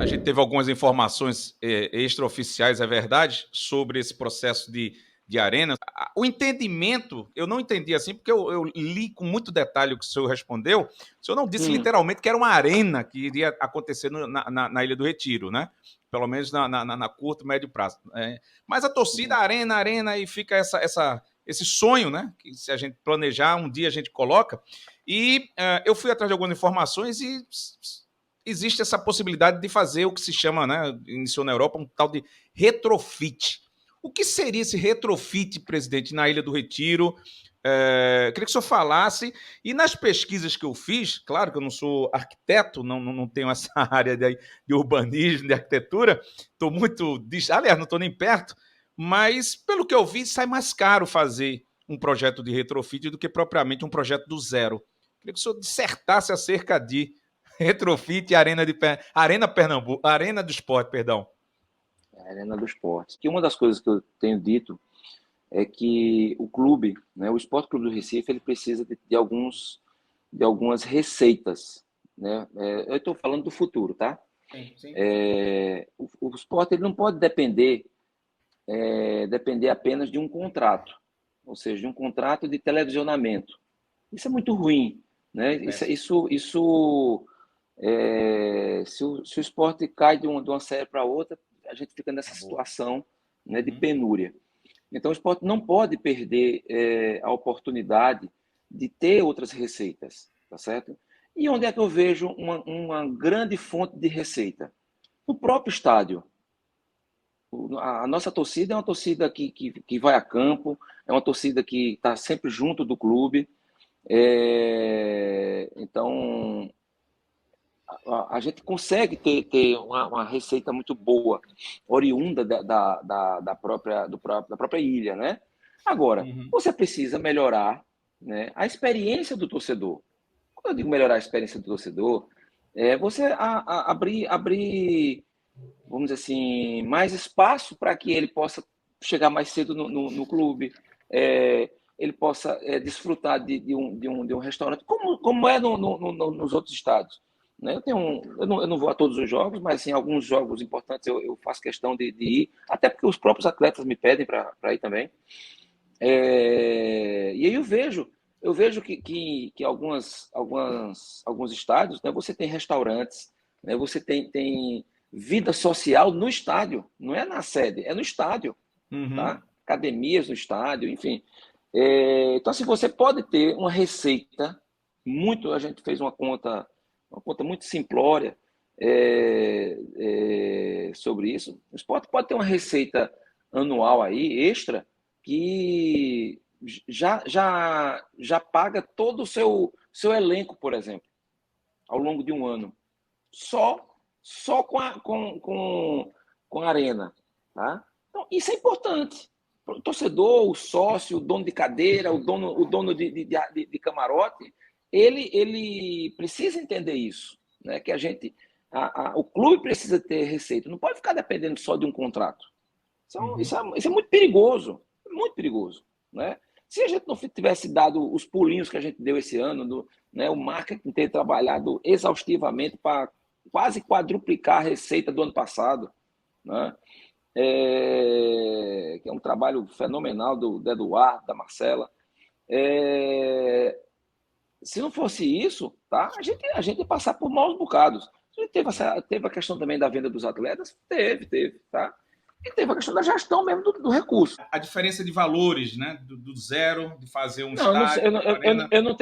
a gente teve algumas informações extraoficiais, é verdade, sobre esse processo de arena. O entendimento, eu não entendi assim, porque eu li com muito detalhe o que o senhor respondeu. O senhor não disse literalmente que era uma arena que iria acontecer na Ilha do Retiro, né? Pelo menos na curto, médio prazo. Mas a torcida, arena, e fica esse sonho, né? Que se a gente planejar, um dia a gente coloca. E eu fui atrás de algumas informações e existe essa possibilidade de fazer o que se chama, né? Iniciou na Europa, um tal de retrofit. O que seria esse retrofit, presidente, na Ilha do Retiro? Queria que o senhor falasse. E nas pesquisas que eu fiz, claro que eu não sou arquiteto, não tenho essa área de urbanismo, de arquitetura, estou muito. Aliás, não estou nem perto, mas pelo que eu vi, sai mais caro fazer um projeto de retrofit do que propriamente um projeto do zero. Queria que o senhor dissertasse acerca de retrofit e Arena Pernambuco, Arena do Esporte, perdão. A Arena do Esporte. Que uma das coisas que eu tenho dito é que o clube, né, o Esporte Clube do Recife, ele precisa de algumas receitas, né? Eu estou falando do futuro, tá? Sim. O esporte ele não pode depender apenas de um contrato, ou seja, de um contrato de televisionamento. Isso é muito ruim, né? Se o esporte cai de uma série para outra, a gente fica nessa situação, né, de penúria. Então, o esporte não pode perder a oportunidade de ter outras receitas, tá certo? E onde é que eu vejo uma grande fonte de receita? No próprio estádio. A nossa torcida é uma torcida que vai a campo, é uma torcida que está sempre junto do clube. Então, a gente consegue ter uma receita muito boa, oriunda da própria ilha, né? Agora, você precisa melhorar, né, a experiência do torcedor. Quando eu digo melhorar a experiência do torcedor, você abrir, vamos dizer assim, mais espaço para que ele possa chegar mais cedo no clube, ele possa desfrutar de um restaurante, como é nos outros estádios. Né? Eu não vou a todos os jogos, mas assim, alguns jogos importantes eu faço questão de ir, até porque os próprios atletas me pedem para ir também. E aí eu vejo que alguns estádios, né, você tem restaurantes, né, você tem vida social no estádio, não é na sede, é no estádio, tá? Academias no estádio, enfim. Então, assim, você pode ter uma receita a gente fez uma conta muito simplória sobre isso. O esporte pode ter uma receita anual aí, extra, que já paga todo o seu elenco, por exemplo, ao longo de um ano. Só com a arena. Tá? Então, isso é importante. O torcedor, o sócio, o dono de cadeira, o dono de camarote, ele precisa entender isso. Né? Que o clube precisa ter receita. Não pode ficar dependendo só de um contrato. Isso é muito perigoso. Muito perigoso. Né? Se a gente não tivesse dado os pulinhos que a gente deu esse ano, né, o marketing ter trabalhado exaustivamente para quase quadruplicar a receita do ano passado, né? Que é um trabalho fenomenal do Eduardo, da Marcela. Se não fosse isso, tá? A gente ia passar por maus bocados. A gente teve a questão também da venda dos atletas? Teve, tá? E teve a questão da gestão mesmo do recurso. A diferença de valores, né? Do zero, de fazer um Não, estádio, eu não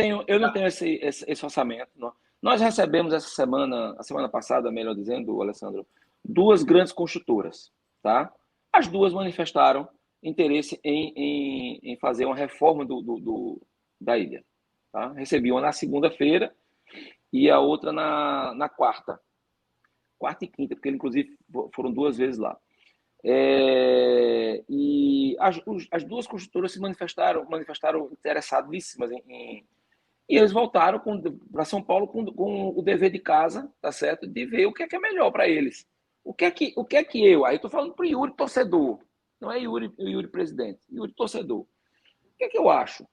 tenho esse orçamento. Não. Nós recebemos a semana passada, melhor dizendo, Alessandro, duas grandes construtoras, tá? As duas manifestaram interesse em fazer uma reforma da ilha. Tá? Recebi uma na segunda-feira e a outra na quarta e quinta, porque inclusive foram duas vezes lá. E as duas construtoras se manifestaram interessadíssimas e eles voltaram para São Paulo com o dever de casa, tá certo? De ver o que é melhor para eles. O que é que eu? Aí eu estou falando para o Yuri torcedor, não é Yuri presidente, Yuri torcedor. O que é que eu acho?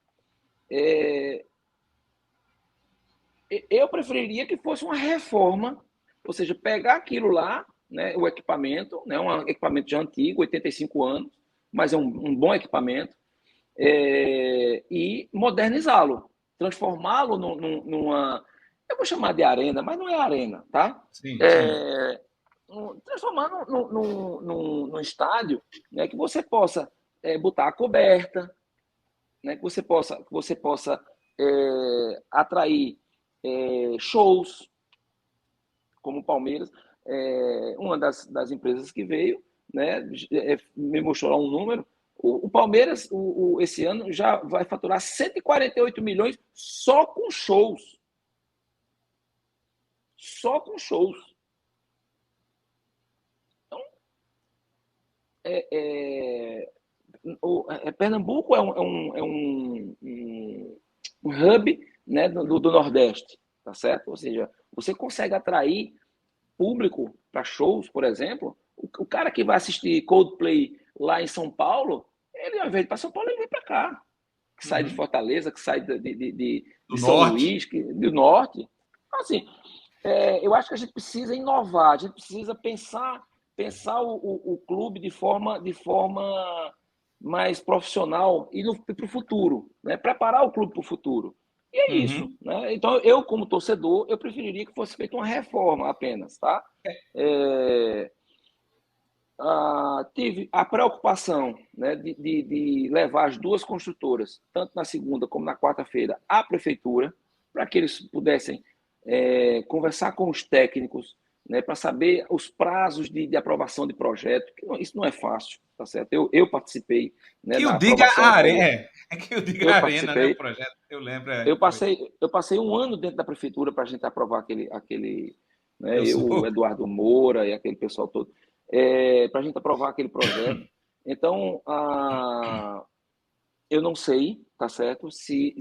Eu preferiria que fosse uma reforma, ou seja, pegar aquilo lá, né, o equipamento, né, um equipamento já antigo, 85 anos, mas é um bom equipamento, e modernizá-lo, transformá-lo numa, eu vou chamar de arena, mas não é arena, tá? Sim, sim. Transformar num estádio, né, que você possa botar a coberta, né, que você possa atrair shows, como o Palmeiras, uma das empresas que veio, né, me mostrou lá um número. O Palmeiras, esse ano, já vai faturar 148 milhões só com shows. Só com shows. Então, Pernambuco é um hub, né, do Nordeste, tá certo? Ou seja, você consegue atrair público para shows, por exemplo. O cara que vai assistir Coldplay lá em São Paulo, ele, ao invés de ir para São Paulo, ele vem para cá. Que sai de Uhum. Fortaleza, que sai Do de São norte. Luís, do Norte. Então, assim, eu acho que a gente precisa inovar, a gente precisa pensar o clube de forma mais profissional e para o futuro, né? Preparar o clube para o futuro. E é isso, Uhum. né? Então, eu, como torcedor, eu preferiria que fosse feita uma reforma apenas, tá? É, tive a preocupação, né, de levar as duas construtoras, tanto na segunda como na quarta-feira, à prefeitura, para que eles pudessem conversar com os técnicos, né, para saber os prazos de aprovação de projeto, que isso não é fácil, tá certo? Eu participei, né, Que o da diga a aprovação arena. do. Que o diga Eu a arena, né? O participei. projeto. Eu lembro, Eu passei um ano dentro da prefeitura para a gente aprovar né, Eu eu, sou. Eduardo Moura e aquele pessoal todo, para a gente aprovar aquele projeto. Então, eu não sei, tá certo? Se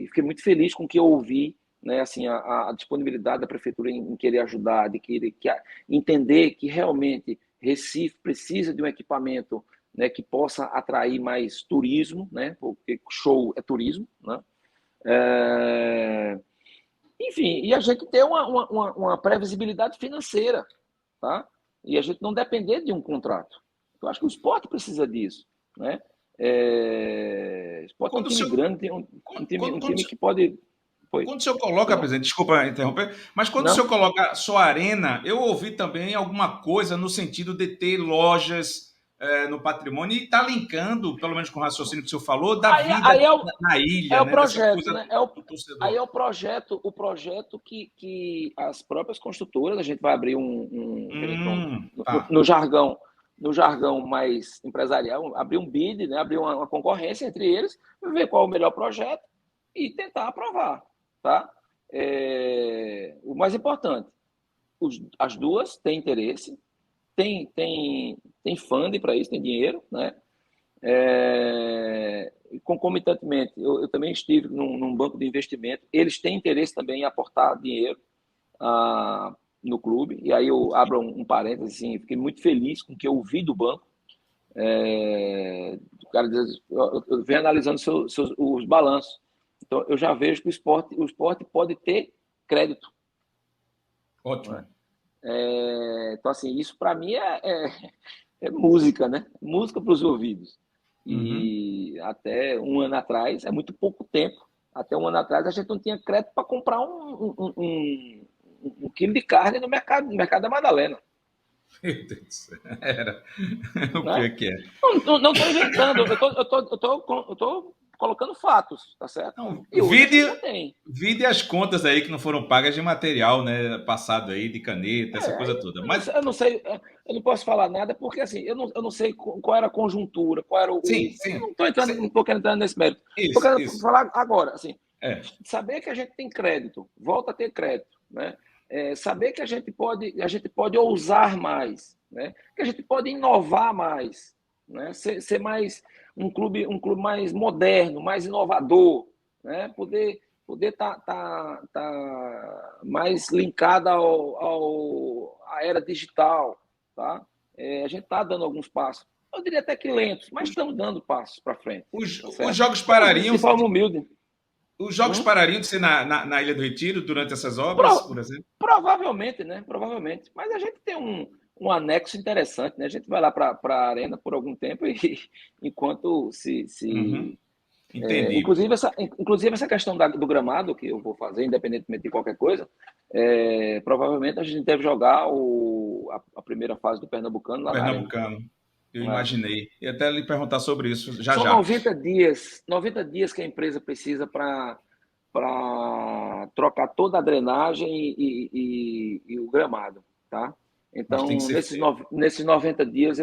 fiquei muito feliz com o que eu ouvi, né? Assim, a disponibilidade da prefeitura em querer ajudar, de querer entender que realmente Recife precisa de um equipamento, né, que possa atrair mais turismo, né? Porque show é turismo, né? É, Enfim, e a gente ter uma previsibilidade financeira, tá? E a gente não depender de um contrato. Eu acho que o esporte precisa disso, né? O esporte é um Quando o time senhor, grande, tem um time, quando, um quando, time que pode. Foi. quando o senhor coloca, Não? presidente, desculpa interromper, mas quando o senhor Não? coloca sua arena, eu ouvi também alguma coisa no sentido de ter lojas no patrimônio e está linkando, pelo menos com o raciocínio que o senhor falou, da Aí, vida aí na é ilha, o né? Dessa projeto, coisa né? do Aí torcedor. é o projeto que as próprias construtoras, a gente vai abrir que a gente não, Tá. no jargão mais empresarial, abrir um bid, né? Abrir uma concorrência entre eles, ver qual é o melhor projeto e tentar aprovar, tá? O mais importante, as duas têm interesse, tem funding para isso, tem dinheiro, né? Concomitantemente, eu também estive num banco de investimento. Eles têm interesse também em aportar dinheiro no clube. E aí eu abro um parênteses, assim, fiquei muito feliz com o que eu ouvi do banco. O cara diz, eu venho analisando os balanços. Então, eu já vejo que o esporte pode ter crédito. Não é? Ótimo. Então, assim, isso para mim é música, né? Música para os ouvidos. Uhum. E até um ano atrás, é muito pouco tempo. Até um ano atrás, a gente não tinha crédito para comprar um quilo de carne no mercado da Madalena. Meu Deus do céu. Era. O Né? pior que é. Não estou inventando, eu tô colocando fatos, tá certo? Não, E hoje a gente já tem. vide as contas aí que não foram pagas de material, né? Passado aí, de caneta, essa Aí coisa toda. eu não, Mas, sei, eu não sei, eu não posso falar nada, porque assim, eu não sei qual era a conjuntura, qual era sim, eu sim. não estou entrando, não estou querendo entrar nesse mérito. Estou Isso, querendo isso. falar agora, assim, É. saber que a gente tem crédito, volta a ter crédito, né? Saber que a gente pode ousar mais, né? Que a gente pode inovar mais, né? Ser mais um clube mais moderno, mais inovador, né? Poder tá mais linkada à era digital, tá? A gente está dando alguns passos. Eu diria até que lentos, mas estamos dando passos para frente, tá Os certo? jogos Mas parariam. de forma humilde. Os jogos Hum? parariam de ser na Ilha do Retiro durante essas obras, Pro- por exemplo? Provavelmente, né? Provavelmente. Mas a gente tem um anexo interessante, né? A gente vai lá para a arena por algum tempo e enquanto Uhum. Entendi. inclusive essa questão do gramado que eu vou fazer, independentemente de qualquer coisa, provavelmente a gente deve jogar a primeira fase do Pernambucano lá na arena. Pernambucano. Eu É. imaginei. E até lhe perguntar sobre isso já São já. 90 dias que a empresa precisa para trocar toda a drenagem e o gramado, tá? Mas tem que Então, ser feito. nesses 90 dias,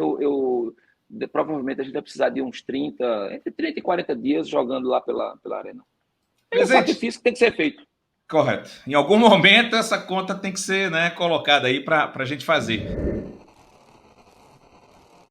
provavelmente a gente vai precisar de uns 30, entre 30 e 40 dias jogando lá pela arena. É um Presidente, sacrifício que tem que ser feito. correto. Em algum momento essa conta tem que ser, né, colocada aí para a gente fazer.